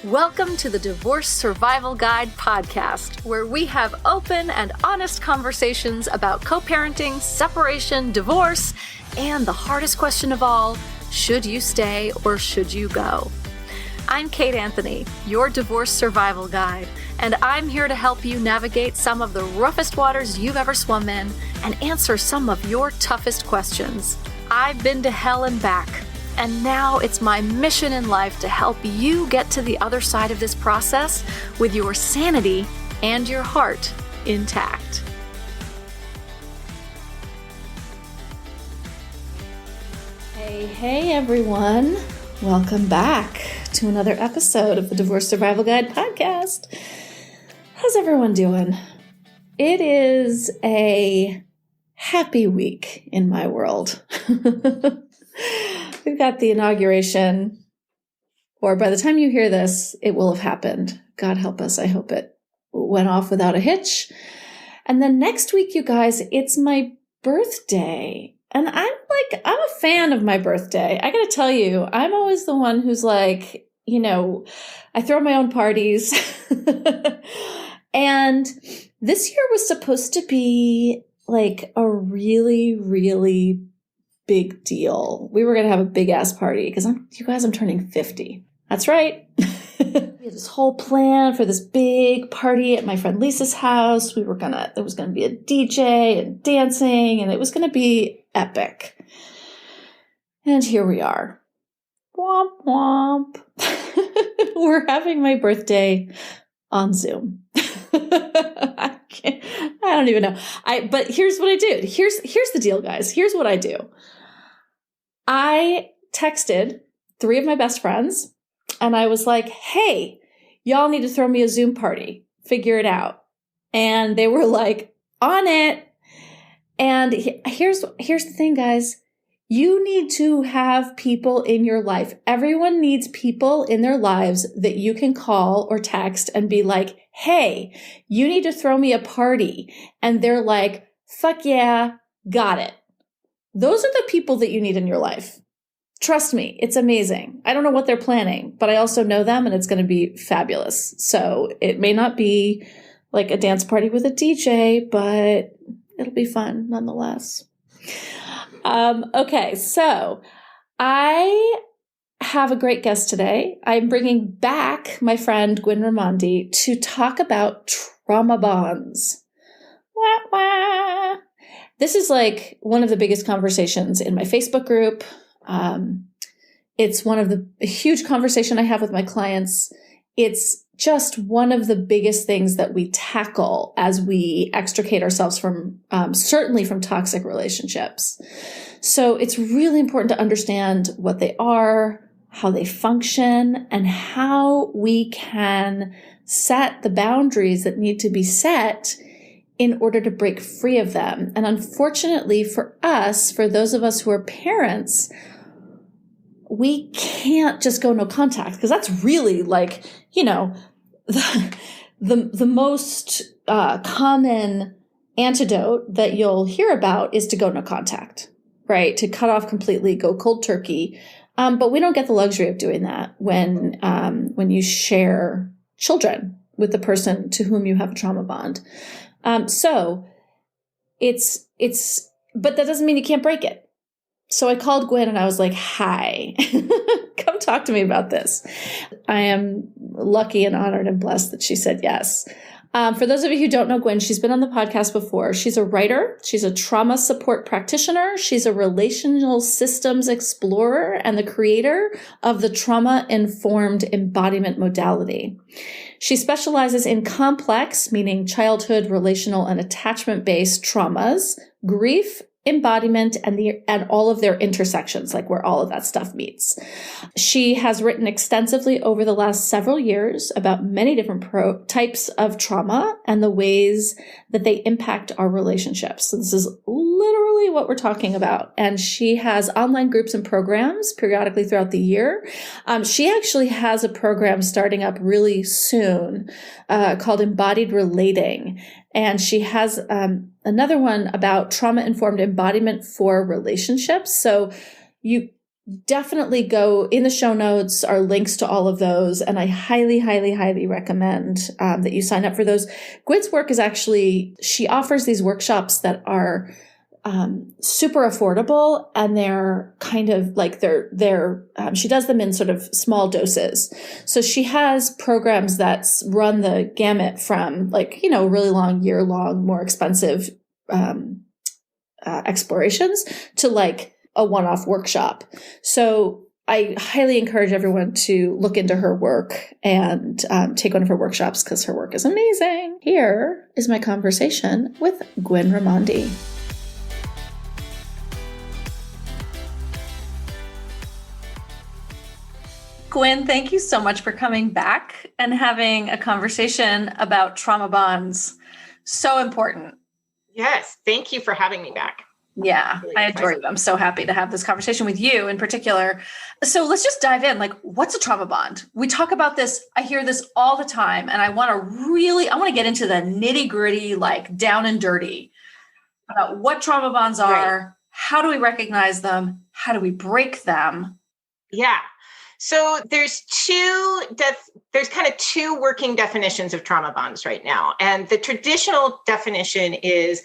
Welcome to the Divorce Survival Guide podcast, where we have open and honest conversations about co-parenting, separation, divorce, and the hardest question of all, should you stay or should you go? I'm Kate Anthony, your divorce survival guide, and I'm here to help you navigate some of the roughest waters you've ever swum in and answer some of your toughest questions. I've been to hell and back, and now it's my mission in life to help you get to the other side of this process with your sanity and your heart intact. Hey everyone. Welcome back to another episode of the Divorce Survival Guide podcast. How's everyone doing? It is a happy week in my world. We've got the inauguration, or by the time you hear this, it will have happened. God help us. I hope it went off without a hitch. And then next week, you guys, it's my birthday. And I'm a fan of my birthday. I got to tell you, I'm always the one who's like, I throw my own parties. And this year was supposed to be like a really, really big deal. We were going to have a big ass party because I'm turning 50. That's right. We had this whole plan for this big party at my friend Lisa's house. There was going to be a DJ and dancing, and it was going to be epic. And here we are. Womp womp. We're having my birthday on Zoom. I don't even know. But here's what I did. Here's the deal, guys. Here's what I do. I texted 3 of my best friends and I was like, hey, y'all need to throw me a Zoom party. Figure it out. And they were like, on it. And here's the thing, guys. You need to have people in your life. Everyone needs people in their lives that you can call or text and be like, hey, you need to throw me a party. And they're like, fuck yeah, got it. Those are the people that you need in your life. Trust me, it's amazing. I don't know what they're planning, but I also know them and it's going to be fabulous. So it may not be like a dance party with a DJ, but it'll be fun nonetheless. Okay, so I have a great guest today. I'm bringing back my friend Gwynn Raimondi to talk about trauma bonds. Wah, wah. This is like one of the biggest conversations in my Facebook group. It's one of the huge conversation I have with my clients. It's just one of the biggest things that we tackle as we extricate ourselves from, certainly from toxic relationships. So it's really important to understand what they are, how they function, and how we can set the boundaries that need to be set in order to break free of them. And unfortunately for us, for those of us who are parents, we can't just go no contact, because that's really like, the most common antidote that you'll hear about is to go no contact, right? To cut off completely, go cold turkey. But we don't get the luxury of doing that when you share children with the person to whom you have a trauma bond. So but that doesn't mean you can't break it. So I called Gwynn and I was like, hi, come talk to me about this. I am lucky and honored and blessed that she said yes. For those of you who don't know Gwynn, she's been on the podcast before. She's a writer. She's a trauma support practitioner. She's a relational systems explorer and the creator of the trauma-informed embodiment modality. She specializes in complex, meaning childhood, relational, and attachment-based traumas, grief, embodiment, and all of their intersections, like where all of that stuff meets. She has written extensively over the last several years about many different types of trauma and the ways that they impact our relationships. So this is literally what we're talking about. And she has online groups and programs periodically throughout the year. She actually has a program starting up really soon called Embodied Relating. And she has another one about trauma-informed embodiment for relationships. So you definitely go in the show notes are links to all of those. And I highly, highly, highly recommend that you sign up for those. Gwynn's work is actually, she offers these workshops that are super affordable, and they're kind of like she does them in sort of small doses. So she has programs that run the gamut from like, really long, year-long, more expensive explorations to like a one-off workshop. So I highly encourage everyone to look into her work and take one of her workshops because her work is amazing. Here is my conversation with Gwynn Raimondi. Gwynn, thank you so much for coming back and having a conversation about trauma bonds. So important. Yes. Thank you for having me back. Yeah, really I adore you. I'm so happy to have this conversation with you in particular. So let's just dive in. Like, what's a trauma bond? We talk about this. I hear this all the time. And I want to get into the nitty gritty, like down and dirty about what trauma bonds are. Right. How do we recognize them? How do we break them? Yeah. So there's kind of two working definitions of trauma bonds right now. And the traditional definition is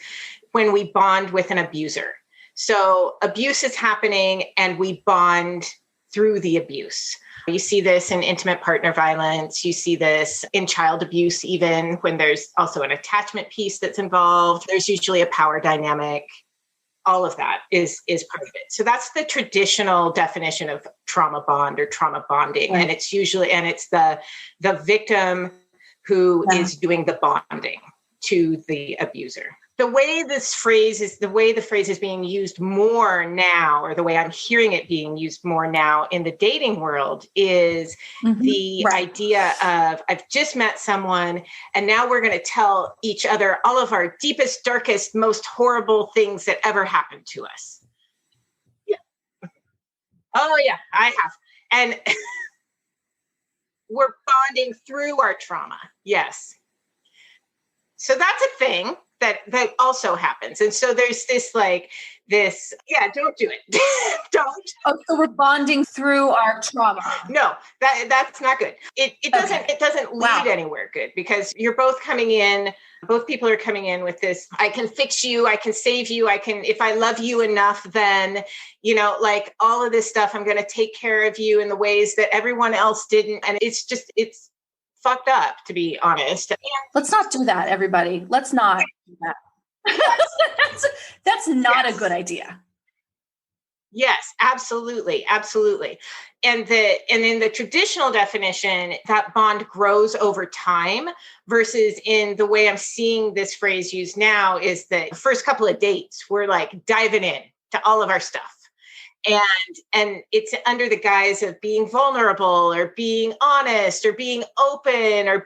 when we bond with an abuser. So abuse is happening and we bond through the abuse. You see this in intimate partner violence. You see this in child abuse, even when there's also an attachment piece that's involved. There's usually a power dynamic. All of that is part of it. So that's the traditional definition of trauma bond or trauma bonding. Right. And it's the victim who is doing the bonding to the abuser. The way the phrase is being used more now, or the way I'm hearing it being used more now in the dating world is the idea of, I've just met someone and now we're going to tell each other all of our deepest, darkest, most horrible things that ever happened to us. Yeah. Oh yeah, I have. And we're bonding through our trauma. Yes. So that's a thing that also happens. And so there's don't do it. Don't. Oh, so we're bonding through our trauma. No, that's not good. It doesn't lead anywhere good, because you're both people are coming in with this, I can fix you, I can save you, if I love you enough, then, like all of this stuff, I'm going to take care of you in the ways that everyone else didn't. And it's fucked up, to be honest. Let's not do that, everybody. Let's not do that. That's not a good idea. Yes, absolutely. Absolutely. And in the traditional definition, that bond grows over time, versus in the way I'm seeing this phrase used now is that the first couple of dates, we're like diving in to all of our stuff. And it's under the guise of being vulnerable or being honest or being open or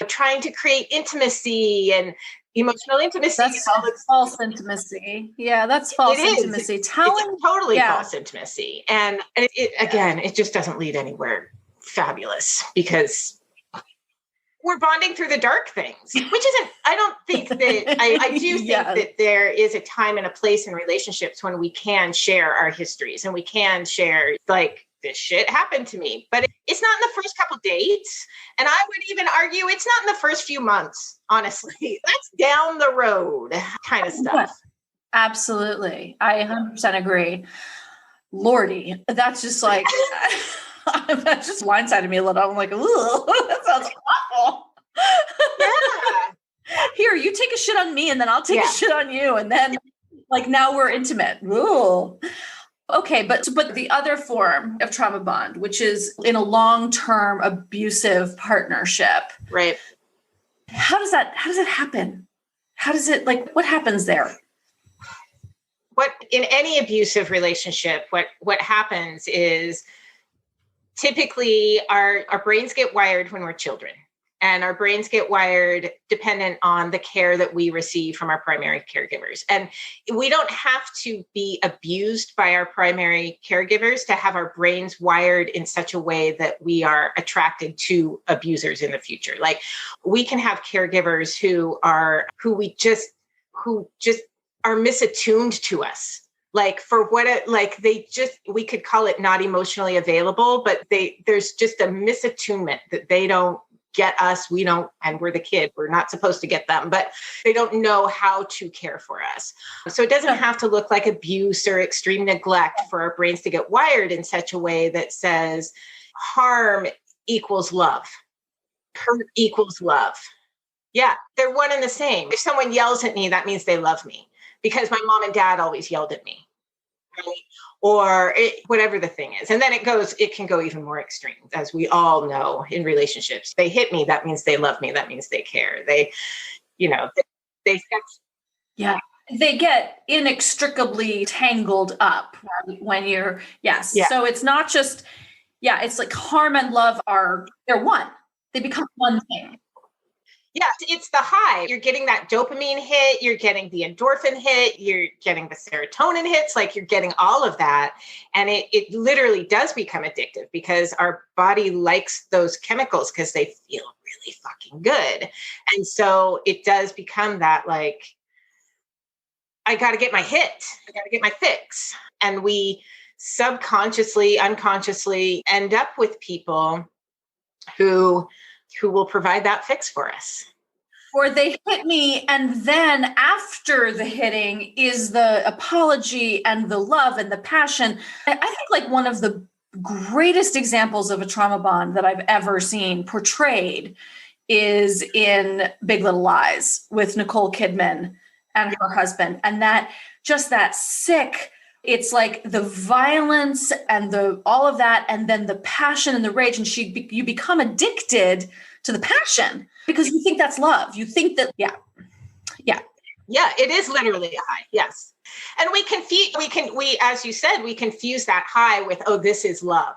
trying to create intimacy and emotional intimacy. That's false intimacy. Yeah, that's false intimacy. It's totally false intimacy. And it just doesn't lead anywhere fabulous, because we're bonding through the dark things, which isn't, I don't think that, I do think that there is a time and a place in relationships when we can share our histories and we can share, like, this shit happened to me, but it's not in the first couple dates. And I would even argue it's not in the first few months, honestly. That's down the road kind of stuff. Absolutely. I 100% agree. Lordy, that's just like... That just blindsided me a little. I'm like, ooh, that sounds awful. Yeah. Here, you take a shit on me and then I'll take a shit on you. And then like now we're intimate. Ooh. Okay, but the other form of trauma bond, which is in a long-term abusive partnership. Right. How does it happen? What happens there? In any abusive relationship, what happens is, typically, our brains get wired when we're children, and our brains get wired dependent on the care that we receive from our primary caregivers. And we don't have to be abused by our primary caregivers to have our brains wired in such a way that we are attracted to abusers in the future. Like, we can have caregivers who just are misattuned to us. Like for what it, like they just, we could call it not emotionally available, but there's just a misattunement that they don't get us. We don't, and we're the kid, we're not supposed to get them, but they don't know how to care for us. So it doesn't have to look like abuse or extreme neglect for our brains to get wired in such a way that says harm equals love. Hurt equals love. Yeah, they're one and the same. If someone yells at me, that means they love me because my mom and dad always yelled at me, right? Or whatever the thing is. And then it can go even more extreme, as we all know in relationships. They hit me, that means they love me, that means they care. They, they yeah. They get inextricably tangled up when you're, yes. Yeah. So it's not just, it's like harm and love they're one. They become one thing. Yeah, it's the high. You're getting that dopamine hit, you're getting the endorphin hit, you're getting the serotonin hits, like you're getting all of that. And it literally does become addictive because our body likes those chemicals because they feel really fucking good. And so it does become that, like, I got to get my hit, I got to get my fix. And we subconsciously, unconsciously end up with people who will provide that fix for us. Or they hit me, and then after the hitting is the apology and the love and the passion. I think like one of the greatest examples of a trauma bond that I've ever seen portrayed is in Big Little Lies with Nicole Kidman and her husband. And that sick, it's like the violence and all of that, and then the passion and the rage, and you become addicted to the passion because you think that's love. You think that, yeah, it is literally a high. Yes. And we, as you said, we confuse that high with, oh, this is love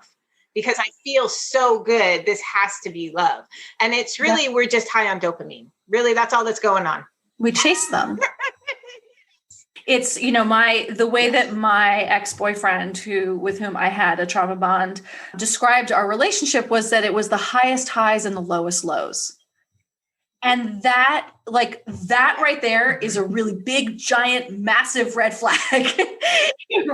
because I feel so good. This has to be love. And it's really, we're just high on dopamine. Really, that's all that's going on. We chase them. It's, the way that my ex-boyfriend with whom I had a trauma bond described our relationship was that it was the highest highs and the lowest lows. And that right there is a really big, giant, massive red flag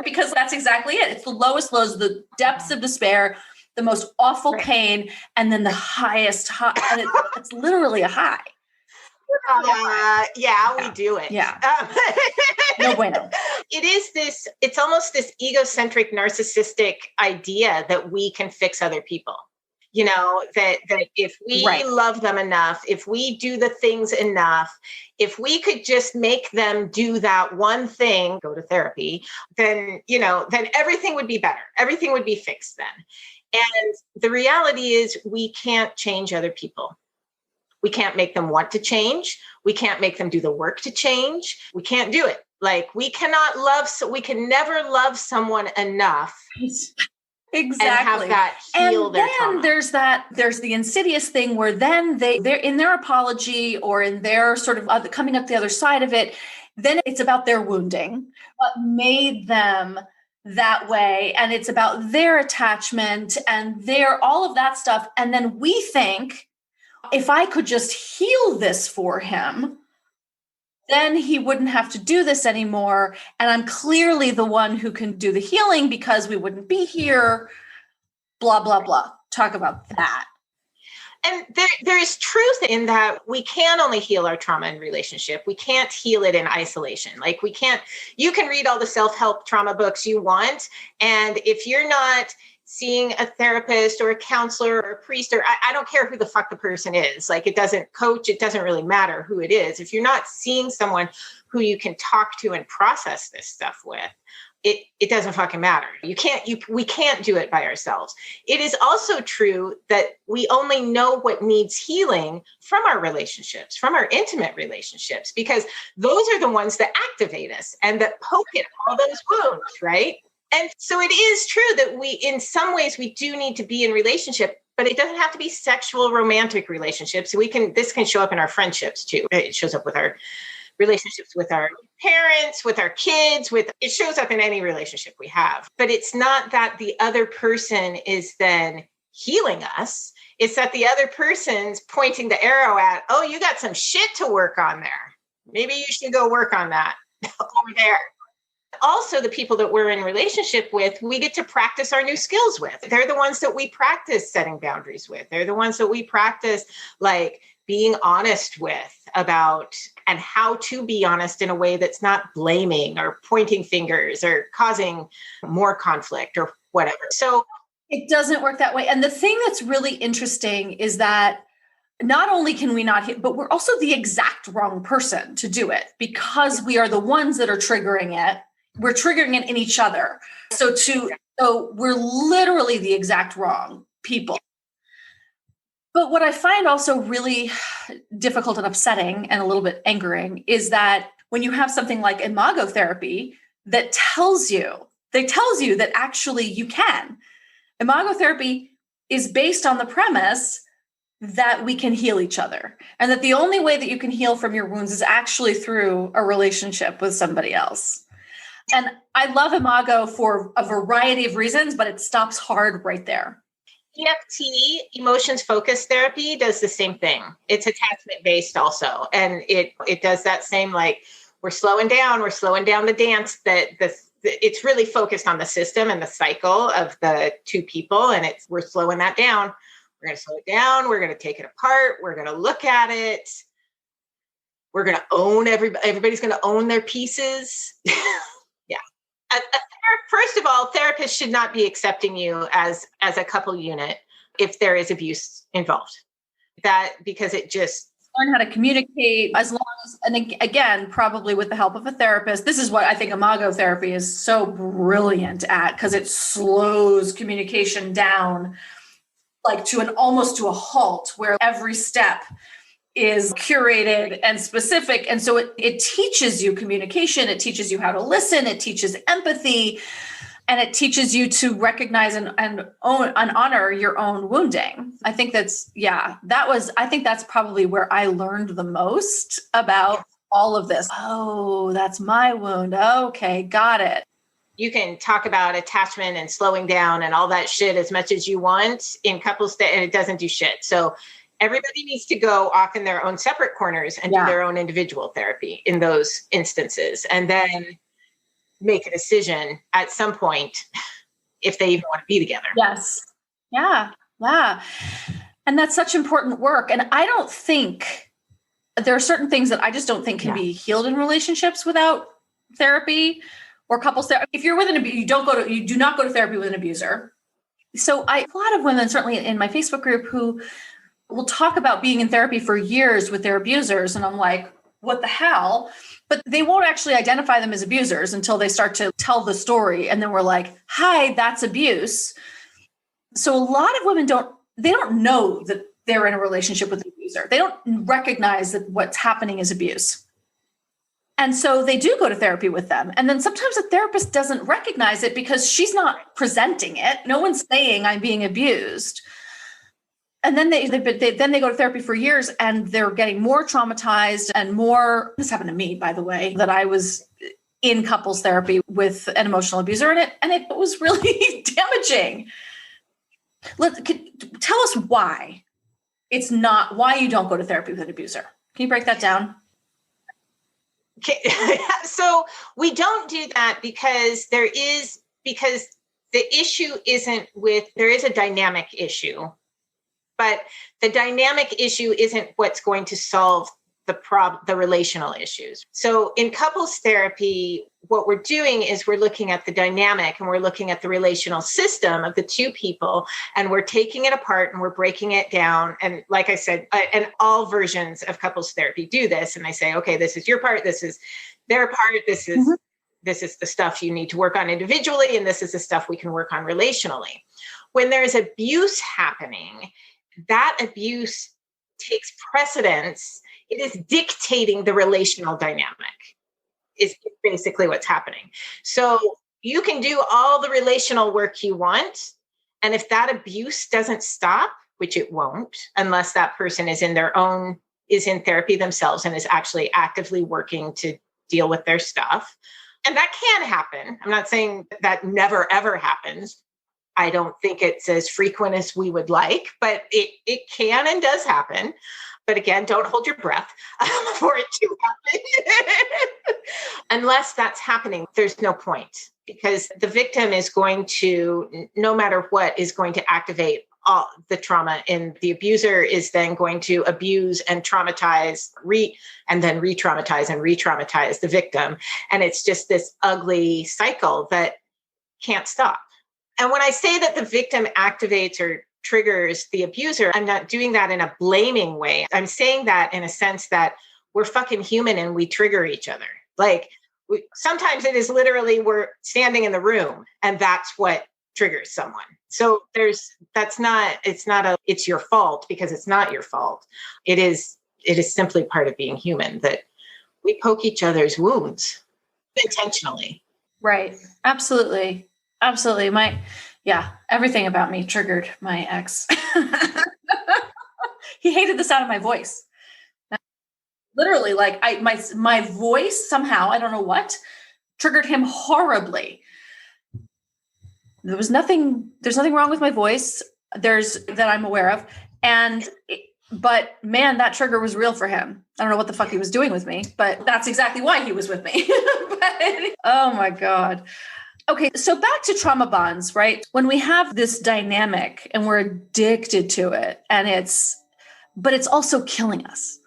because that's exactly it. It's the lowest lows, the depths of despair, the most awful pain, and then the highest high. And it's literally a high. We do it. Yeah. No bueno. It's almost this egocentric, narcissistic idea that we can fix other people. That if we love them enough, if we do the things enough, if we could just make them do that one thing, go to therapy, then everything would be better. Everything would be fixed then. And the reality is we can't change other people. We can't make them want to change. We can't make them do the work to change. We can't do it. Like we can never love someone enough. Exactly. And have that heal their trauma. There's the insidious thing where then they're in their apology or in their sort of coming up the other side of it. Then it's about their wounding, what made them that way. And it's about their attachment and all of that stuff. And then we think, if I could just heal this for him, then he wouldn't have to do this anymore. And I'm clearly the one who can do the healing because we wouldn't be here, blah, blah, blah. Talk about that. And there is truth in that we can only heal our trauma in relationship. We can't heal it in isolation. Like you can read all the self-help trauma books you want. And if you're not seeing a therapist or a counselor or a priest, or I don't care who the fuck the person is, like it doesn't really matter who it is. If you're not seeing someone who you can talk to and process this stuff with, it doesn't fucking matter. We can't do it by ourselves. It is also true that we only know what needs healing from our relationships, from our intimate relationships, because those are the ones that activate us and that poke at all those wounds, right? And so it is true that in some ways we do need to be in relationship, but it doesn't have to be sexual, romantic relationships. This can show up in our friendships too. It shows up with our relationships with our parents, with our kids, it shows up in any relationship we have. But it's not that the other person is then healing us. It's that the other person's pointing the arrow at, oh, you got some shit to work on there. Maybe you should go work on that over there. Also, the people that we're in relationship with, we get to practice our new skills with. They're the ones that we practice setting boundaries with. They're the ones that we practice like being honest with about, and how to be honest in a way that's not blaming or pointing fingers or causing more conflict or whatever. So it doesn't work that way. And the thing that's really interesting is that not only can we not hit, but we're also the exact wrong person to do it, because we are the ones that are triggering it. We're triggering it in each other. So we're literally the exact wrong people. But what I find also really difficult and upsetting and a little bit angering is that when you have something like imago therapy that tells you that actually you can. Imago therapy is based on the premise that we can heal each other, and that the only way that you can heal from your wounds is actually through a relationship with somebody else. And I love Imago for a variety of reasons, but it stops hard right there. EFT, emotions focused therapy, does the same thing. It's attachment based also. And it does that same, like, we're slowing down the dance, it's really focused on the system and the cycle of the two people. And we're slowing that down. We're going to slow it down. We're going to take it apart. We're going to look at it. We're going to own everybody's going to own their pieces. Yeah. First of all, therapists should not be accepting you as a couple unit if there is abuse involved. Because it just learn how to communicate as long as, and again, probably with the help of a therapist. This is what I think imago therapy is so brilliant at, because it slows communication down, like almost to a halt, where every step is curated and specific. And so it teaches you communication, it teaches you how to listen, it teaches empathy, and it teaches you to recognize and honor your own wounding. I think that's probably where I learned the most about all of this. Oh, that's my wound. Okay, got it. You can talk about attachment and slowing down and all that shit as much as you want in couples, and it doesn't do shit. So everybody needs to go off in their own separate corners and do their own individual therapy in those instances, and then make a decision at some point if they even want to be together. Yes. Yeah. Wow. And that's such important work. And I don't think there are certain things that I just don't think can be healed in relationships without therapy or couples therapy. If you're with an abuser, you do not go to therapy with an abuser. So a lot of women, certainly in my Facebook group, who will talk about being in therapy for years with their abusers. And I'm like, what the hell? But they won't actually identify them as abusers until they start to tell the story. And then we're like, hi, that's abuse. So a lot of women don't know that they're in a relationship with an abuser. They don't recognize that what's happening is abuse. And so they do go to therapy with them. And then sometimes the therapist doesn't recognize it because she's not presenting it. No one's saying I'm being abused. And then they go to therapy for years, and they're getting more traumatized and more. This happened to me, by the way, that I was in couples therapy with an emotional abuser, and it was really damaging. Tell us why why you don't go to therapy with an abuser. Can you break that down? Okay. So we don't do that because there is the issue isn't with, there is a dynamic issue, but the dynamic issue isn't what's going to solve the relational issues. So in couples therapy, what we're doing is we're looking at the dynamic and we're looking at the relational system of the two people, and we're taking it apart and we're breaking it down. And like I said, and all versions of couples therapy do this. And I say, okay, this is your part. This is their part. This is the stuff you need to work on individually. And this is the stuff we can work on relationally. When there's abuse happening, that abuse takes precedence. It is dictating the relational dynamic, is basically what's happening. So you can do all the relational work you want. And if that abuse doesn't stop, which it won't, unless that person is in therapy themselves and is actually actively working to deal with their stuff. And that can happen. I'm not saying that never, ever happens, I don't think it's as frequent as we would like, but it can and does happen. But again, don't hold your breath for it to happen. Unless that's happening, there's no point, because the victim is going to, no matter what, is going to activate all the trauma, and the abuser is then going to abuse and traumatize, and then re-traumatize and re-traumatize the victim. And it's just this ugly cycle that can't stop. And when I say that the victim activates or triggers the abuser, I'm not doing that in a blaming way. I'm saying that in a sense that we're fucking human and we trigger each other. Like sometimes it is literally we're standing in the room and that's what triggers someone. So it's your fault, because it's not your fault. It is simply part of being human that we poke each other's wounds intentionally. Right. Absolutely. Absolutely. Everything about me triggered my ex. He hated the sound of my voice. Literally, like my voice somehow, I don't know what, triggered him horribly. There's nothing wrong with my voice. That I'm aware of. But man, that trigger was real for him. I don't know what the fuck he was doing with me, but that's exactly why he was with me. Oh my God. Okay, so back to trauma bonds, right? When we have this dynamic and we're addicted to it, but it's also killing us.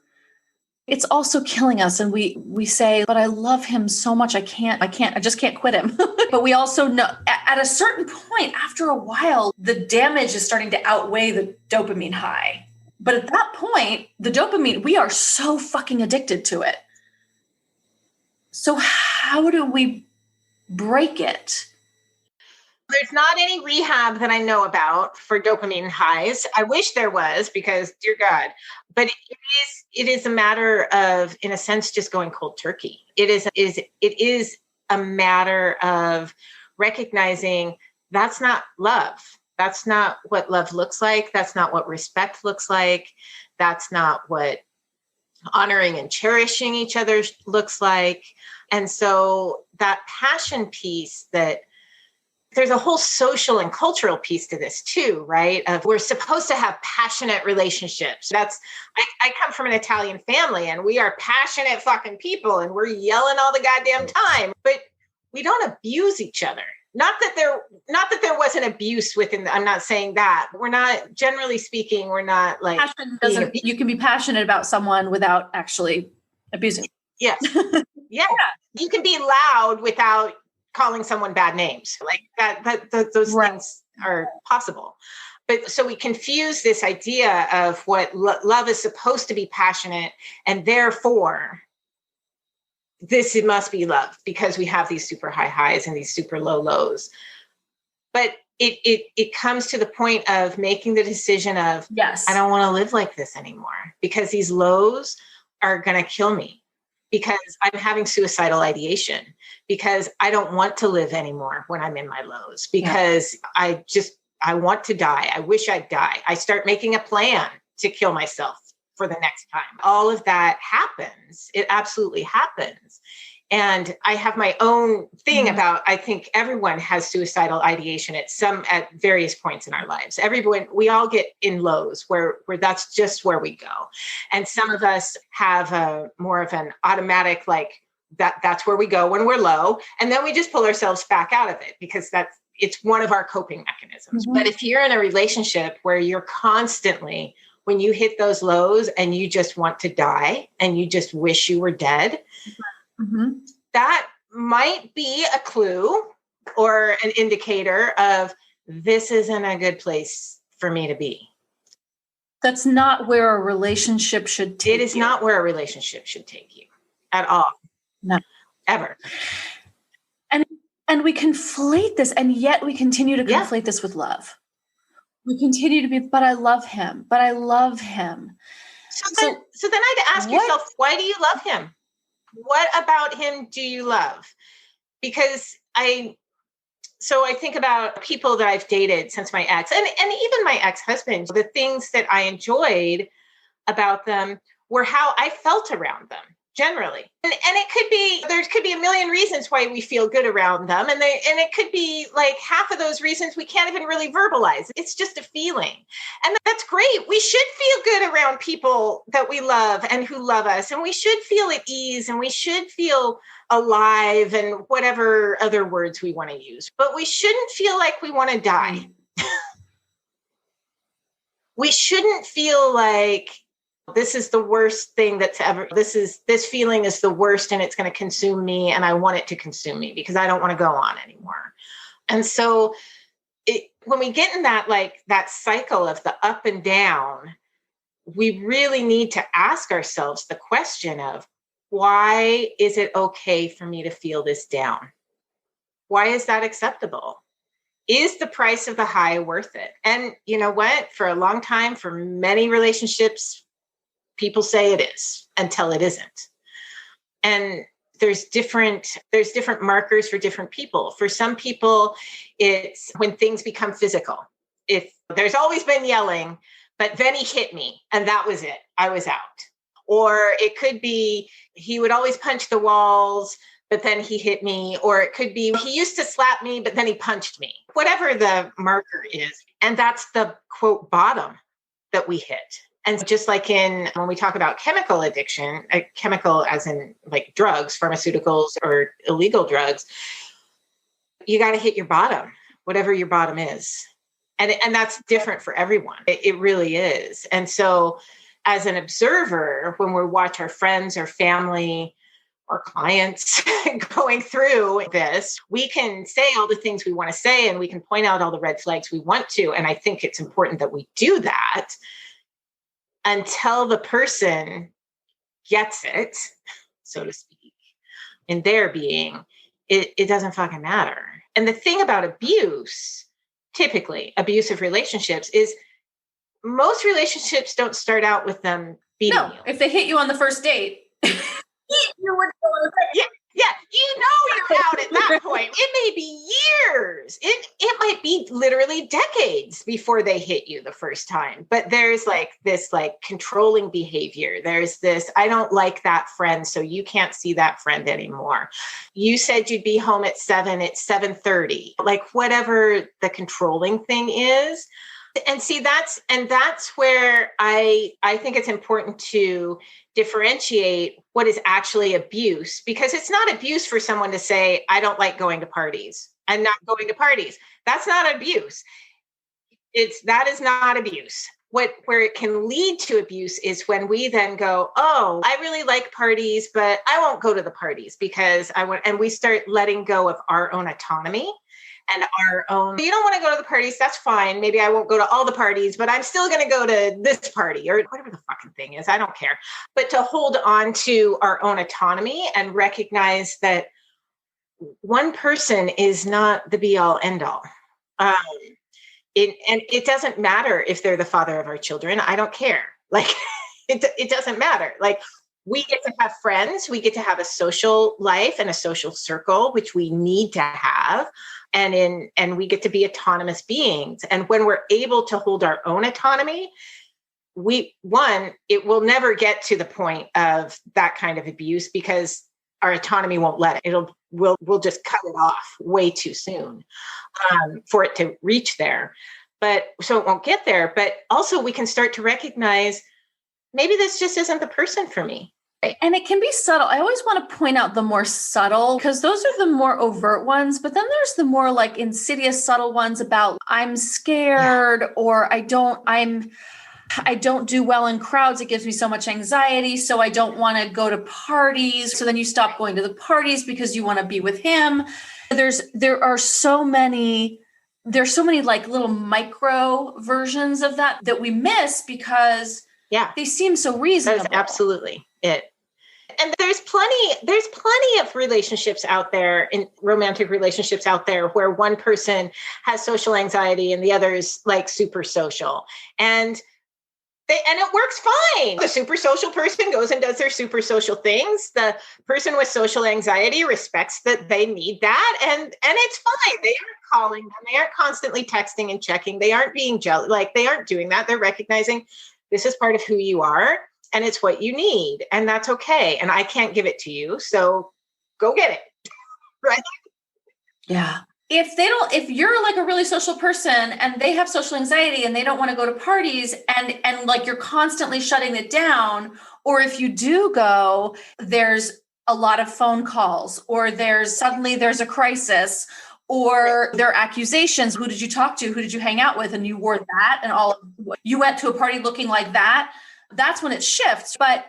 It's also killing us. And we say, but I love him so much. I just can't quit him. But we also know at a certain point, after a while, the damage is starting to outweigh the dopamine high. But at that point, the dopamine, we are so fucking addicted to it. So how do we break it? There's not any rehab that I know about for dopamine highs. I wish there was, because dear God, but it is a matter of, in a sense, just going cold turkey. It is a matter of recognizing that's not love. That's not what love looks like. That's not what respect looks like. That's not what honoring and cherishing each other looks like. And so that passion piece, that there's a whole social and cultural piece to this too, right? Of we're supposed to have passionate relationships. I come from an Italian family and we are passionate fucking people and we're yelling all the goddamn time, but we don't abuse each other. Not that there wasn't abuse within. I'm not saying that. We're not, generally speaking, we're not like. Passion doesn't. You can be passionate about someone without actually abusing. Yes. Yeah. You can be loud without calling someone bad names. Like that those right. things are possible. But so we confuse this idea of what love is supposed to be passionate, and therefore it must be love because we have these super high highs and these super low lows. But it comes to the point of making the decision of, yes, I don't want to live like this anymore, because these lows are going to kill me, because I'm having suicidal ideation, because I don't want to live anymore when I'm in my lows, because I want to die. I wish I'd die. I start making a plan to kill myself for the next time. All of that happens. It absolutely happens. And I have my own thing about, I think everyone has suicidal ideation at various points in our lives. We all get in lows where that's just where we go. And some of us have a more of an automatic, like that's where we go when we're low. And then we just pull ourselves back out of it, because it's one of our coping mechanisms. Mm-hmm. But if you're in a relationship where you're constantly, when you hit those lows and you just want to die and you just wish you were dead, that might be a clue or an indicator of, this isn't a good place for me to be. That's not where a relationship should take you. It is not where a relationship should take you at all. No. Ever. And we conflate this, and yet we continue to conflate this with love. We continue to be, but I love him. But I love him. So then I'd ask yourself, why do you love him? What about him do you love? Because I think about people that I've dated since my ex, and even my ex-husband, the things that I enjoyed about them were how I felt around them. generally. And there could be a million reasons why we feel good around them. And it could be like half of those reasons we can't even really verbalize. It's just a feeling. And that's great. We should feel good around people that we love and who love us. And we should feel at ease, and we should feel alive, and whatever other words we want to use. But we shouldn't feel like we want to die. We shouldn't feel like this is the worst thing that's ever, this feeling is the worst and it's going to consume me and I want it to consume me because I don't want to go on anymore. And so when we get in that cycle of the up and down, we really need to ask ourselves the question of, why is it okay for me to feel this down? Why is that acceptable? Is the price of the high worth it? And you know what? For a long time, for many relationships, people say it is until it isn't. And there's different markers for different people. For some people, it's when things become physical. If there's always been yelling, but then he hit me and that was it. I was out. Or it could be he would always punch the walls, but then he hit me. Or it could be he used to slap me, but then he punched me. Whatever the marker is. And that's the quote bottom that we hit. And just like when we talk about chemical addiction, chemical as in like drugs, pharmaceuticals, or illegal drugs, you got to hit your bottom, whatever your bottom is. And that's different for everyone. It really is. And so as an observer, when we watch our friends or family or clients going through this, we can say all the things we want to say and we can point out all the red flags we want to. And I think it's important that we do that until the person gets it, so to speak, in their being. It doesn't fucking matter. And the thing about abuse, typically abusive relationships, is most relationships don't start out with them beating you. If they hit you on the first date, you would go yeah, you're out at that point. It may be years. It might be literally decades before they hit you the first time. But there's this controlling behavior. There's this, I don't like that friend, so you can't see that friend anymore. You said you'd be home at 7, it's 7:30. Like whatever the controlling thing is. And see, that's where I think it's important to differentiate what is actually abuse, because it's not abuse for someone to say, I don't like going to parties. I'm not going to parties. That's not abuse. That is not abuse. Where it can lead to abuse is when we then go, oh, I really like parties, but I won't go to the parties because I want, and we start letting go of our own autonomy. And our own, you don't want to go to the parties, that's fine. Maybe I won't go to all the parties, but I'm still going to go to this party or whatever the fucking thing is. I don't care. But to hold on to our own autonomy and recognize that one person is not the be all end all. And it doesn't matter if they're the father of our children. I don't care. Like it doesn't matter. Like we get to have friends. We get to have a social life and a social circle, which we need to have. And we get to be autonomous beings. And when we're able to hold our own autonomy, it will never get to the point of that kind of abuse because our autonomy won't let it. We'll just cut it off way too soon for it to reach there. But so it won't get there. But also we can start to recognize maybe this just isn't the person for me. And it can be subtle. I always want to point out the more subtle, because those are the more overt ones. But then there's the more like insidious, subtle ones about I'm scared or I don't do well in crowds. It gives me so much anxiety. So I don't want to go to parties. So then you stop going to the parties because you want to be with him. There's so many like little micro versions of that we miss because they seem so reasonable. That's absolutely it. And there's plenty of relationships out there, in romantic relationships out there, where one person has social anxiety and the other is like super social. And it works fine. The super social person goes and does their super social things. The person with social anxiety respects that they need that. And it's fine. They aren't calling them. They aren't constantly texting and checking. They aren't being jealous. Like they aren't doing that. They're recognizing this is part of who you are. and it's what you need, and that's okay. And I can't give it to you. So go get it. Right. Yeah. If you're like a really social person and they have social anxiety and they don't want to go to parties and like you're constantly shutting it down, or if you do go, there's a lot of phone calls, or there's a crisis, or there are accusations. Who did you talk to? Who did you hang out with? And you wore that and you went to a party looking like that. That's when it shifts. But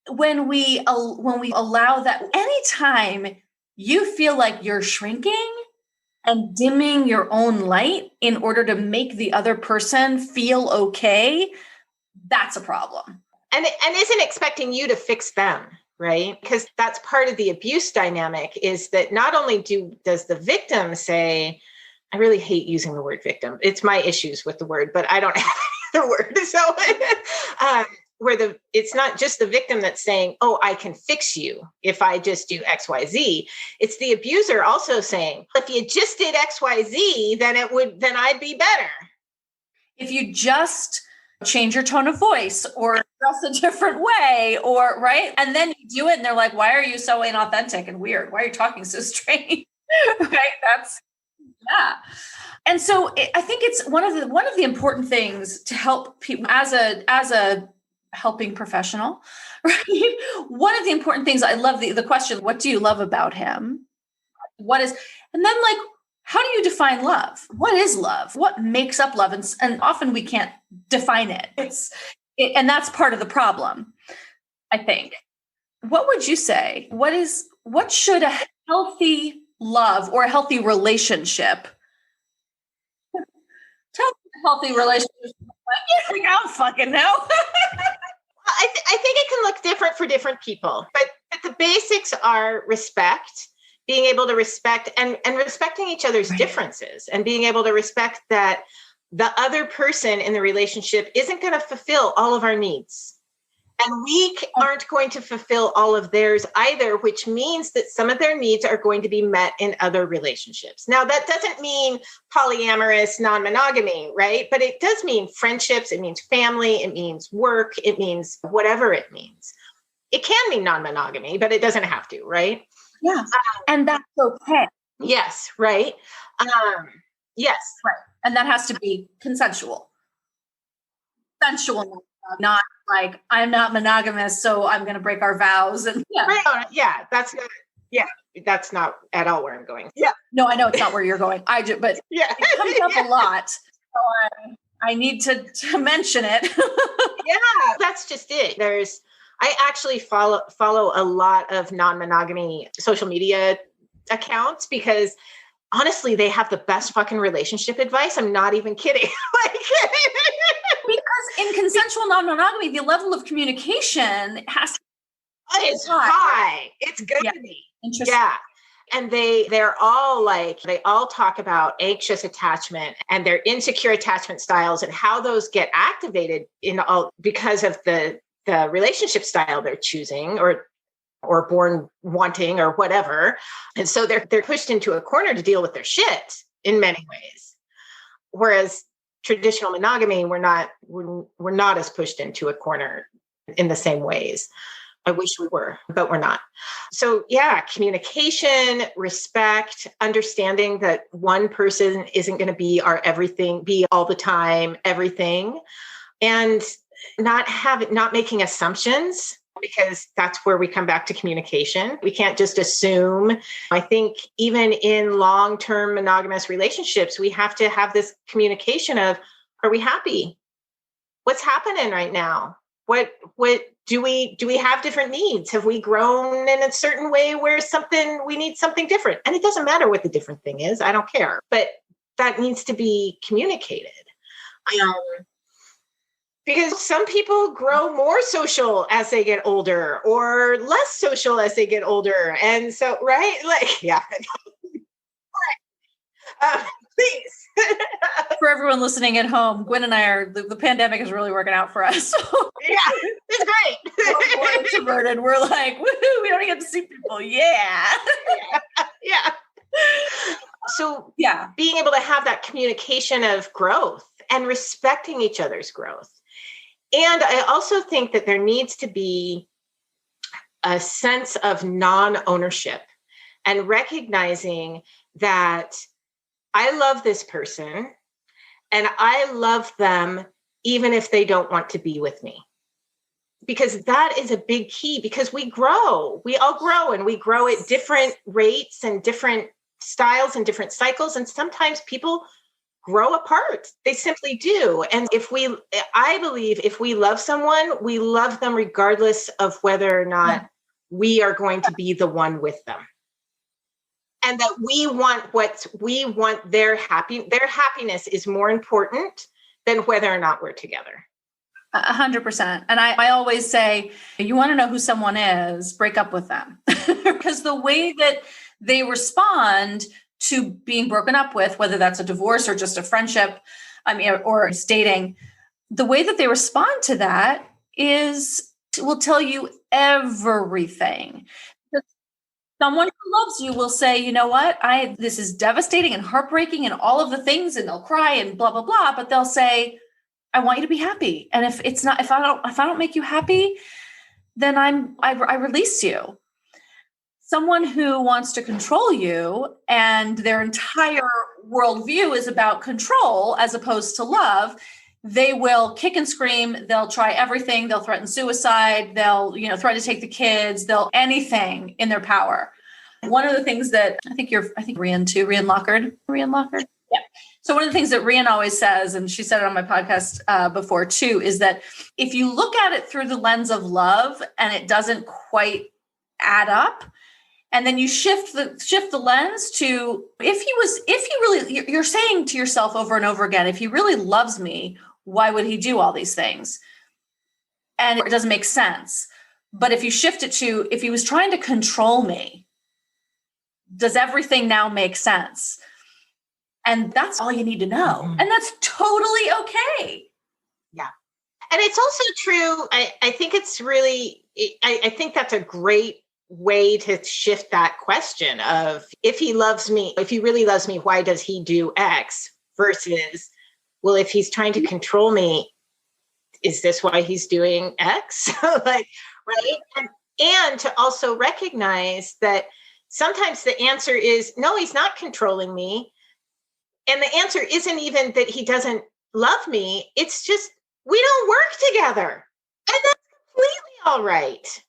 when we allow that, anytime you feel like you're shrinking and dimming your own light in order to make the other person feel okay, that's a problem. And isn't expecting you to fix them, right? Because that's part of the abuse dynamic, is that not only does the victim say, I really hate using the word victim. It's my issues with the word, but I don't have the word. So it's not just the victim that's saying, oh, I can fix you if I just do X, Y, Z. It's the abuser also saying, if you just did X, Y, Z, then I'd be better. If you just change your tone of voice or dress a different way, or right. And then you do it and they're like, why are you so inauthentic and weird? Why are you talking so strange? Right. Yeah. And so I think it's one of the important things to help people as a helping professional, right? One of the important things, I love the question, what do you love about him? And then like, how do you define love? What is love? What makes up love? And often we can't define it. And that's part of the problem, I think. What would you say? What should a healthy love or a healthy relationship? Tell me a healthy relationship. I don't fucking know. I think it can look different for different people, but the basics are respect, being able to respect and respecting each other's differences, and being able to respect that the other person in the relationship isn't going to fulfill all of our needs. And we aren't going to fulfill all of theirs either, which means that some of their needs are going to be met in other relationships. Now, that doesn't mean polyamorous non-monogamy, right? But it does mean friendships. It means family. It means work. It means whatever it means. It can mean non-monogamy, but it doesn't have to, right? Yeah. And that's okay. Yes. Right. Yes. Right. And that has to be consensual. Consensual, not like, I'm not monogamous, so I'm going to break our vows. And right. Yeah, that's not at all where I'm going. Yeah. No, I know it's not where you're going. But it comes up a lot. So I need to mention it. Yeah, that's just it. I actually follow a lot of non-monogamy social media accounts because honestly, they have the best fucking relationship advice. I'm not even kidding. Because in consensual non-monogamy, the level of communication is high. It's good to be. Interesting. Yeah. And they all talk about anxious attachment and their insecure attachment styles and how those get activated because of the relationship style they're choosing or born wanting or whatever. And so they're pushed into a corner to deal with their shit in many ways. Whereas traditional monogamy, we're not as pushed into a corner in the same ways. I wish we were, but we're not. So yeah, communication, respect, understanding that one person isn't going to be our everything, be all the time, everything, and not making assumptions, because that's where we come back to communication. We can't just assume. I think even in long-term monogamous relationships, we have to have this communication of, are we happy? What's happening right now? What do we have different needs? Have we grown in a certain way where we need something different? And it doesn't matter what the different thing is. I don't care, but that needs to be communicated. Because some people grow more social as they get older or less social as they get older. And so, right? Like, yeah. Please. For everyone listening at home, Gwynn and I the pandemic is really working out for us. Yeah, it's great. We're more introverted. We're like, woohoo, we don't get to see people. Yeah. Yeah. So being able to have that communication of growth and respecting each other's growth And I also think that there needs to be a sense of non-ownership and recognizing that I love this person and I love them even if they don't want to be with me. Because that is a big key, because we all grow, and we grow at different rates and different styles and different cycles. And sometimes people grow apart. They simply do. And I believe if we love someone, we love them regardless of whether or not we are going to be the one with them. And that we want their happiness is more important than whether or not we're together. 100%. And I always say, you want to know who someone is, break up with them. Because the way that they respond to being broken up with, whether that's a divorce or just a friendship, or dating, the way that they respond to that will tell you everything. Someone who loves you will say, you know what, this is devastating and heartbreaking and all of the things, and they'll cry and blah, blah, blah, but they'll say, I want you to be happy. And if I don't make you happy, then I release you. Someone who wants to control you and their entire worldview is about control as opposed to love, they will kick and scream. They'll try everything. They'll threaten suicide. They'll, threaten to take the kids. They'll anything in their power. One of the things that I think Rian too, Rian Lockard. Yeah. So one of the things that Rian always says, and she said it on my podcast before too, is that if you look at it through the lens of love and it doesn't quite add up, and then you shift the lens to you're saying to yourself over and over again, if he really loves me, why would he do all these things? And it doesn't make sense. But if you shift it to, if he was trying to control me, does everything now make sense? And that's all you need to know. Mm-hmm. And that's totally okay. Yeah. And it's also true. I think it's really, I think that's a great way to shift that question of, if he really loves me, why does he do X? Versus, well, if he's trying to control me, is this why he's doing X? Right? And to also recognize that sometimes the answer is, no, he's not controlling me. And the answer isn't even that he doesn't love me. It's just, we don't work together. And that's completely all right.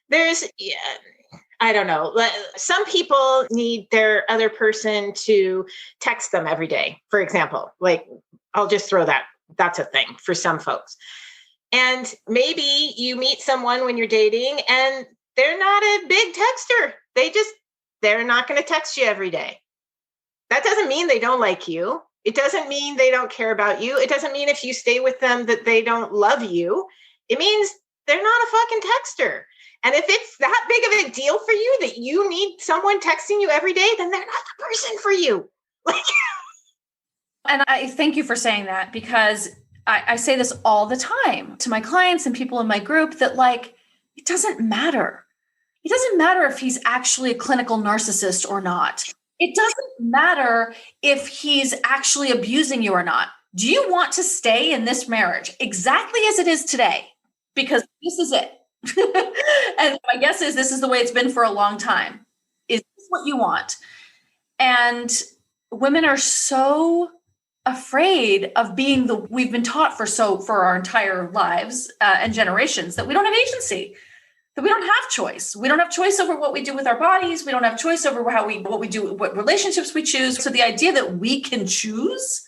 I don't know. Some people need their other person to text them every day, for example. Like, I'll just throw that. That's a thing for some folks. And maybe you meet someone when you're dating and they're not a big texter. They're not going to text you every day. That doesn't mean they don't like you. It doesn't mean they don't care about you. It doesn't mean if you stay with them that they don't love you. It means they're not a fucking texter. And if it's that big of a deal for you that you need someone texting you every day, then they're not the person for you. And I thank you for saying that, because I say this all the time to my clients and people in my group that, like, it doesn't matter. It doesn't matter if he's actually a clinical narcissist or not. It doesn't matter if he's actually abusing you or not. Do you want to stay in this marriage exactly as it is today? Because this is it. And my guess is this is the way it's been for a long time. Is this what you want? And women are so afraid of being we've been taught for our entire lives and generations that we don't have agency, that we don't have choice. We don't have choice over what we do with our bodies. We don't have choice over what we do, what relationships we choose. So the idea that we can choose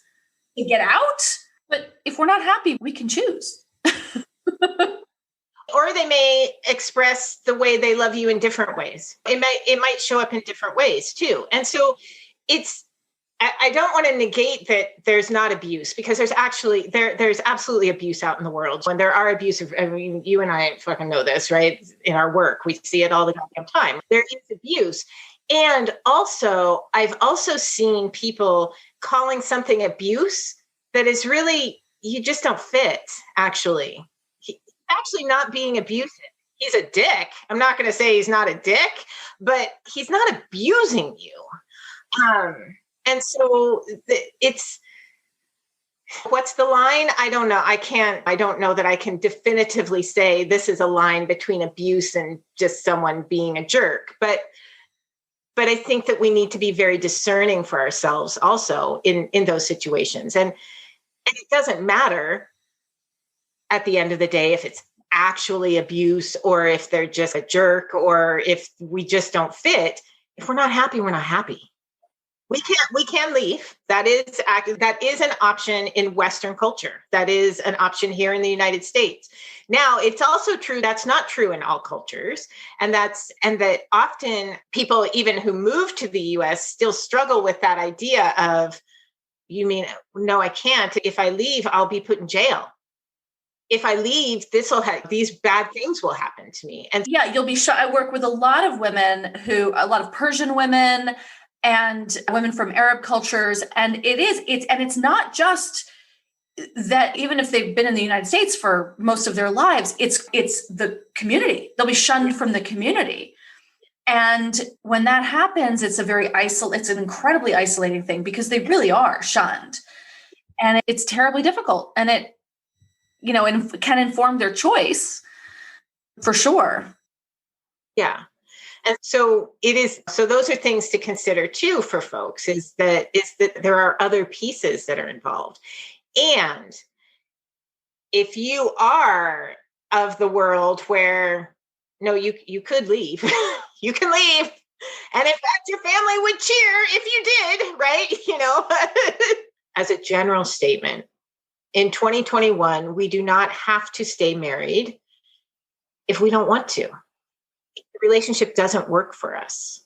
to get out, but if we're not happy, we can choose. Or they may express the way they love you in different ways. It might show up in different ways too. And so I don't want to negate that there's not abuse, because there's absolutely abuse out in the world. When there are abusive, I mean, you and I fucking know this, right? In our work, we see it all the goddamn time. There is abuse. And also, I've also seen people calling something abuse that is really, you just don't fit, actually. Actually not being abusive. He's a dick. I'm not going to say he's not a dick, but he's not abusing you. And so What's the line? I don't know. I don't know that I can definitively say this is a line between abuse and just someone being a jerk. But I think that we need to be very discerning for ourselves also in those situations. And it doesn't matter at the end of the day if it's actually abuse or if they're just a jerk or if we just don't fit. If we're not happy, we're not happy. We can leave. That is an option in Western culture. That is an option here in the United States. Now, it's also true that's not true in all cultures. And that often people, even who move to the US, still struggle with that idea of, you mean, no, I can't. If I leave, I'll be put in jail. If I leave, these bad things will happen to me. And yeah, you'll be shot. I work with a lot of Persian women, and women from Arab cultures. And it's not just that even if they've been in the United States for most of their lives, it's the community. They'll be shunned from the community. And when that happens, it's an incredibly isolating thing because they really are shunned. And it's terribly difficult. And it, and can inform their choice for sure. Yeah. And so those are things to consider too for folks is that there are other pieces that are involved. And if you are of the world where, no, you could leave, you can leave. And in fact, your family would cheer if you did, right? As a general statement, in 2021, we do not have to stay married if we don't want to. The relationship doesn't work for us.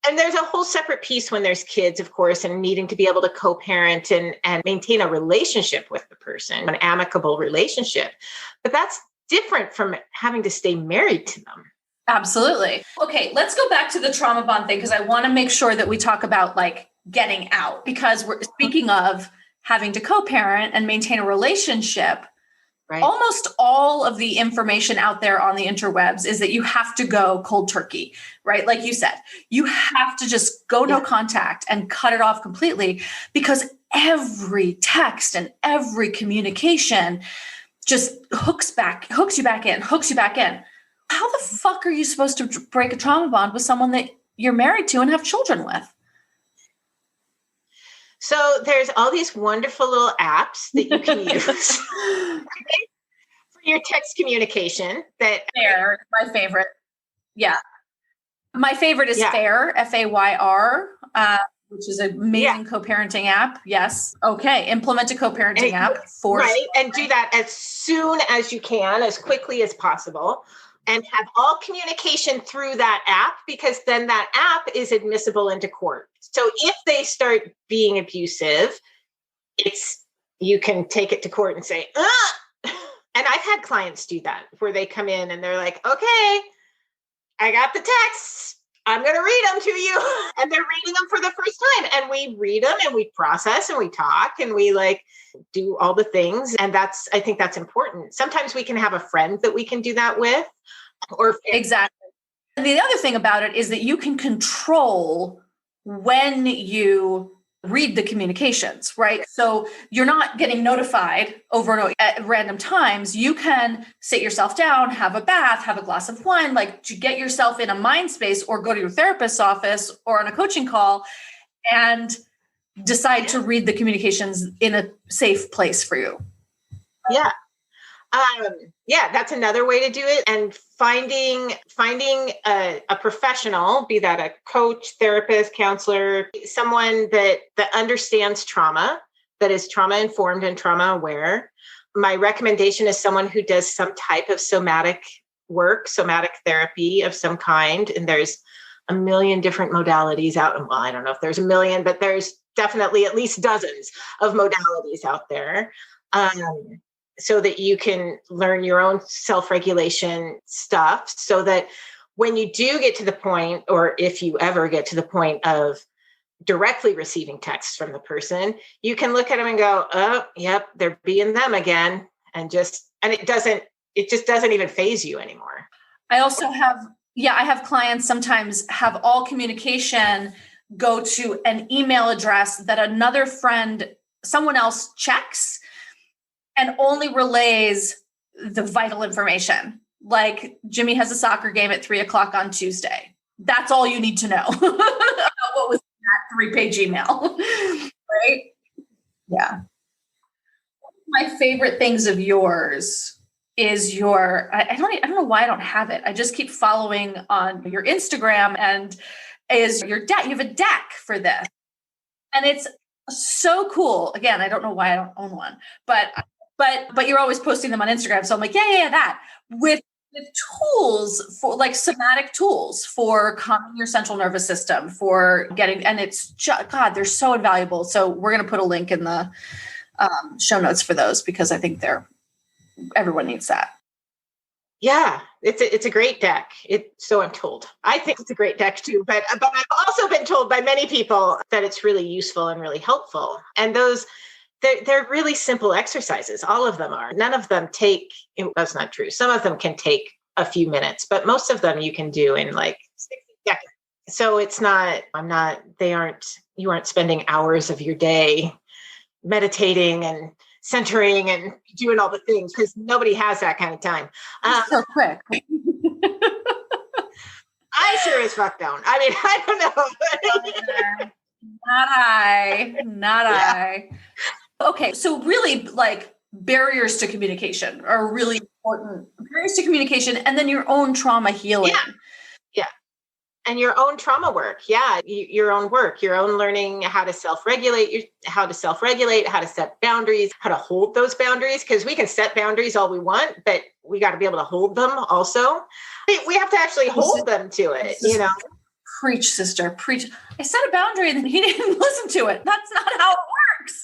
And there's a whole separate piece when there's kids, of course, and needing to be able to co-parent and maintain a relationship with the person, an amicable relationship. But that's different from having to stay married to them. Absolutely. Okay, let's go back to the trauma bond thing because I want to make sure that we talk about like getting out, because we're speaking of having to co-parent and maintain a relationship. Right. Almost all of the information out there on the interwebs is that you have to go cold turkey, right? Like you said, you have to just go no contact and cut it off completely because every text and every communication just hooks you back in. How the fuck are you supposed to break a trauma bond with someone that you're married to and have children with? So there's all these wonderful little apps that you can use for your text communication. Fair, my favorite. Yeah. My favorite is Fair, Fayr, which is an amazing co-parenting app. Yes. Okay. Implement a co-parenting app for right. Sure. And do that as soon as you can, as quickly as possible. And have all communication through that app, because then that app is admissible into court. So if they start being abusive, you can take it to court and say, ah! And I've had clients do that where they come in and they're like, okay, I got the texts. I'm going to read them to you. And they're reading them for the first time. And we read them and we process and we talk and we do all the things. And I think that's important. Sometimes we can have a friend that we can do that with. Exactly. And the other thing about it is that you can control when you read the communications, right? So you're not getting notified over and over at random times. You can sit yourself down, have a bath, have a glass of wine, to get yourself in a mind space, or go to your therapist's office or on a coaching call and decide to read the communications in a safe place for you. Yeah. That's another way to do it. And finding a professional, be that a coach, therapist, counselor, someone that understands trauma, that is trauma informed and trauma aware. My recommendation is someone who does some type of somatic work, somatic therapy of some kind. And there's a million different modalities out. Well, I don't know if there's a million, but there's definitely at least dozens of modalities out there. So that you can learn your own self-regulation stuff, so that when you do get to the point, or if you ever get to the point of directly receiving texts from the person, you can look at them and go, oh, yep, they're being them again. And it just doesn't even faze you anymore. I also I have clients sometimes have all communication go to an email address that another friend someone else checks and only relays the vital information. Like Jimmy has a soccer game at 3:00 on Tuesday. That's all you need to know about what was in that 3-page email, right? Yeah. My favorite things of yours is I don't know why I don't have it. I just keep following on your Instagram, and is your deck. You have a deck for this, and it's so cool. Again, I don't know why I don't own one, but you're always posting them on Instagram. So I'm like, yeah, that with tools for like somatic tools for calming your central nervous system, for getting, and it's just, God, they're so invaluable. So we're going to put a link in the show notes for those, because I think everyone needs that. Yeah, it's a great deck. So I'm told. I think it's a great deck too, but I've also been told by many people that it's really useful and really helpful. And they're really simple exercises. All of them are. None of them that's not true. Some of them can take a few minutes, but most of them you can do in like 60 seconds. So you aren't spending hours of your day meditating and centering and doing all the things, because nobody has that kind of time. So quick. I sure as fuck don't. I mean, I don't know. Not I. Okay, so really, like, barriers to communication are really important. Barriers to communication, and then your own trauma healing. Yeah. And your own trauma work. Yeah. Your own work, your own learning how to self-regulate, how to set boundaries, how to hold those boundaries. Because we can set boundaries all we want, but we got to be able to hold them also. We have to actually hold them to it, you know. Preach, sister, preach. I set a boundary and then he didn't listen to it. That's not how it works.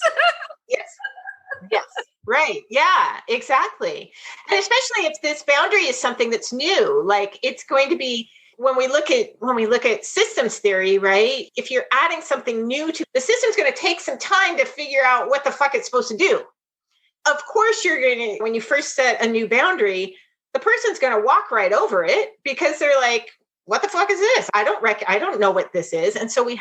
Yes. Right. Yeah, exactly. And especially if this boundary is something that's new, like it's going to be, when we look at systems theory, right? If you're adding something new to the system's going to take some time to figure out what the fuck it's supposed to do. Of course, when you first set a new boundary, the person's going to walk right over it because they're like, what the fuck is this? I don't know what this is. And so we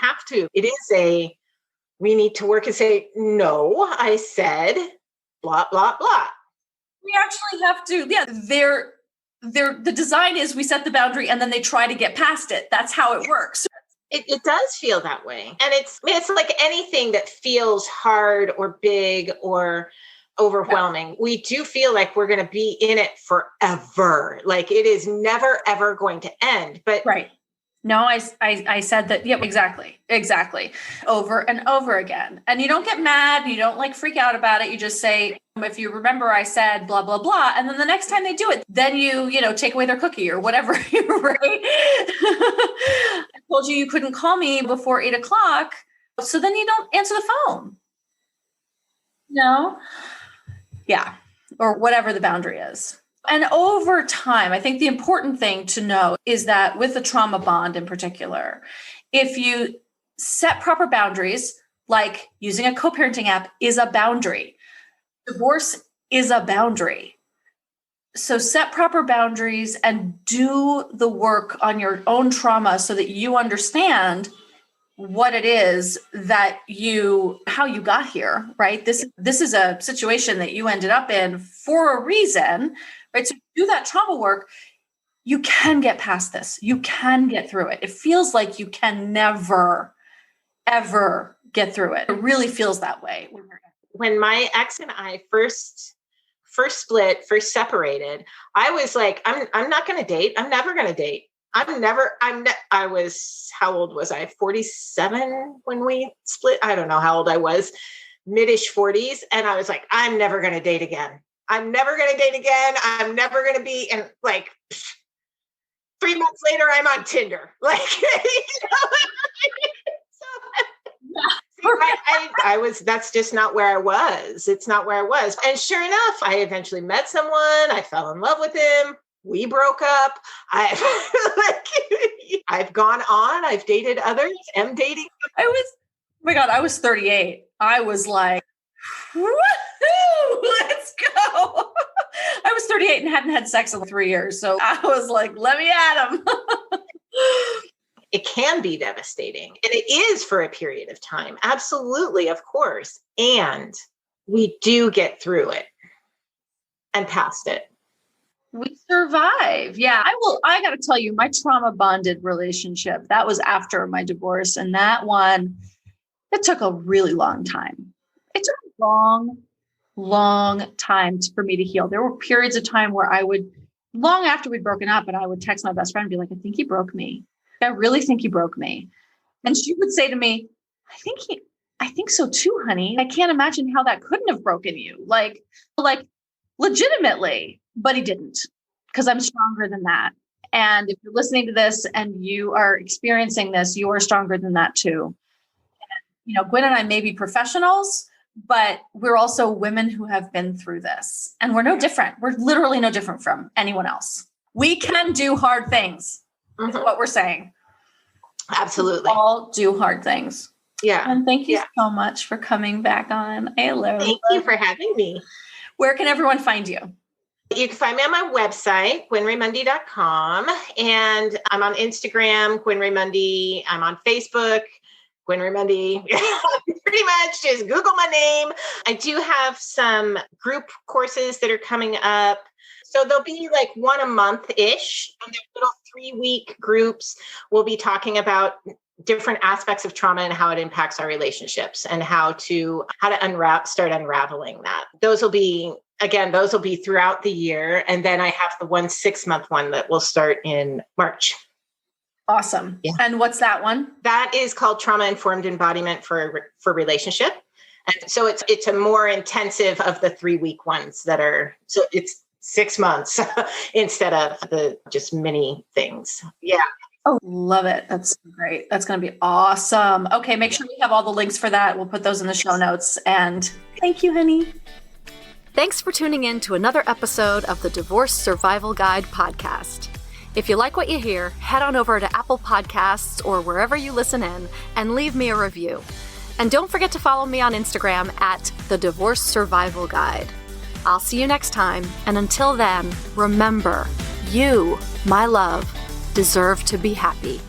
need to work and say, no, I said blah, blah, blah. We actually have to, the design is we set the boundary and then they try to get past it. That's how it works. It does feel that way. And it's like anything that feels hard or big or overwhelming. Yeah. We do feel like we're going to be in it forever. Like it is never, ever going to end. But right. No, I said that. Yep, exactly. Over and over again. And you don't get mad. You don't like freak out about it. You just say, if you remember, I said blah, blah, blah. And then the next time they do it, then you take away their cookie or whatever. Right? I told you couldn't call me before 8:00. So then you don't answer the phone. No. Yeah. Or whatever the boundary is. And over time, I think the important thing to know is that with the trauma bond in particular, if you set proper boundaries, like using a co-parenting app is a boundary. Divorce is a boundary. So set proper boundaries and do the work on your own trauma so that you understand what it is how you got here, right? This is a situation that you ended up in for a reason, right? So do that trauma work. You can get past this. You can get through it. It feels like you can never, ever get through it. It really feels that way. When my ex and I first separated, I was like, I'm not going to date. I'm never going to date. I was, how old was I? 47 when we split. I don't know how old I was, mid-ish 40s. And I was like, I'm never going to date again. I'm never going to date again. I'm never going to be, and like 3 months later, I'm on Tinder. Like, that's just not where I was. It's not where I was. And sure enough, I eventually met someone. I fell in love with him. We broke up. I've gone on. I've dated others. Am dating. Oh my God, I was 38. I was like, woohoo, let's go. I was 38 and hadn't had sex in 3 years. So I was like, let me at him. It can be devastating. And it is for a period of time. Absolutely, of course. And we do get through it and past it. We survive. Yeah. I got to tell you, my trauma bonded relationship, that was after my divorce. And that one, it took a really long time. It took a long time for me to heal. There were periods of time where I would, long after we'd broken up, and I would text my best friend and be like, I think he broke me. I really think he broke me. And she would say to me, I think so too, honey. I can't imagine how that couldn't have broken you. Like legitimately, but he didn't, because I'm stronger than that. And if you're listening to this and you are experiencing this, you are stronger than that too. And, Gwynn and I may be professionals, but we're also women who have been through this, and we're no different. We're literally no different from anyone else. We can do hard things. Is what we're saying. Absolutely. We all do hard things. Yeah. And thank you so much for coming back on. Thank you for having me. Where can everyone find you? You can find me on my website, GwynnRaimondi.com. And I'm on Instagram, Gwynn Raimondi. I'm on Facebook, Gwynn Raimondi. Pretty much just Google my name. I do have some group courses that are coming up. So there'll be like one a month-ish. And they're little 3-week groups. We'll be talking about different aspects of trauma and how it impacts our relationships and how to start unraveling that. Those will be throughout the year. And then I have the 1 6-month one that will start in March. Awesome. Yeah. And what's that one? That is called Trauma Informed Embodiment for Relationship. And so it's a more intensive of the 3-week ones so it's 6 months instead of the just mini things. Yeah. Oh, love it. That's great. That's going to be awesome. Okay. Make sure we have all the links for that. We'll put those in the show notes. And thank you, honey. Thanks for tuning in to another episode of the Divorce Survival Guide podcast. If you like what you hear, head on over to Apple Podcasts or wherever you listen in and leave me a review. And don't forget to follow me on Instagram at the Divorce Survival Guide. I'll see you next time. And until then, remember, you, my love, deserve to be happy.